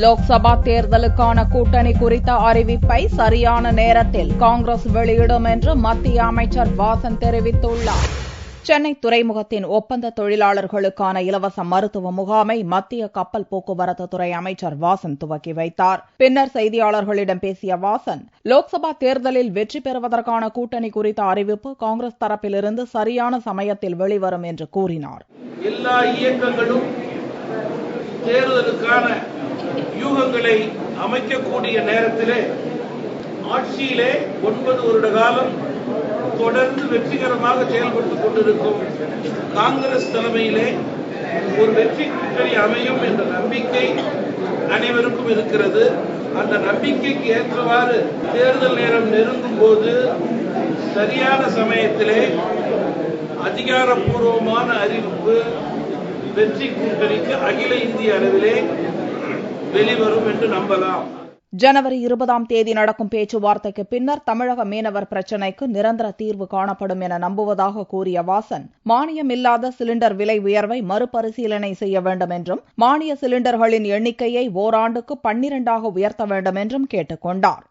லோக்சபா தேர்தலுக்கான கூட்டணி குறித்த அறிவிப்பை சரியான நேரத்தில் காங்கிரஸ் வெளியிடும் என்று மத்திய அமைச்சர் வாசன் தெரிவித்துள்ளார். சென்னை துறைமுகத்தின் ஒப்பந்த தொழிலாளர்களுக்கான இலவச மருத்துவ முகாமை மத்திய கப்பல் போக்குவரத்து துறை அமைச்சர் வாசன் துவக்கி வைத்தார். பின்னர் செய்தியாளர்களிடம் பேசிய வாசன், லோக்சபா தேர்தலில் வெற்றி பெறுவதற்கான கூட்டணி குறித்த அறிவிப்பு காங்கிரஸ் தரப்பிலிருந்து சரியான சமயத்தில் வெளிவரும் என்று கூறினார். எல்லா இயக்கங்களும் தேர்தலுக்கான யூகங்களை அமைக்கக்கூடிய நேரத்திலே ஆட்சியிலே 9 வருட காலம் தொடர்ந்து வெற்றிகரமாக செயல்பட்டுக் கொண்டிருக்கும் காங்கிரஸ் தலைமையிலே ஒரு வெற்றி கூட்டணி அமையும் என்ற நம்பிக்கை அனைவருக்கும் இருக்கிறது. அந்த நம்பிக்கைக்கு ஏற்றவாறு தேர்தல் நேரம் நெருங்கும் போது சரியான சமயத்திலே அதிகாரப்பூர்வமான அறிவிப்பு வெற்றி கூட்டணிக்கு அகில இந்திய அளவிலே வெளிவரும் என்று நம்பலாம். ஜனவரி 20ஆம் தேதி நடக்கும் பேச்சுவார்த்தைக்கு பின்னர் தமிழக மீனவர் பிரச்சினைக்கு நிரந்தர தீர்வு காணப்படும் என நம்புவதாக கூறிய வாசன், மானியம் இல்லாத சிலிண்டர் விலை உயர்வை மறுபரிசீலனை செய்ய வேண்டும் என்றும் மானிய சிலிண்டர்களின் எண்ணிக்கையை ஓராண்டுக்கு 12ஆக உயர்த்த வேண்டும் என்றும் கேட்டுக் கொண்டார்.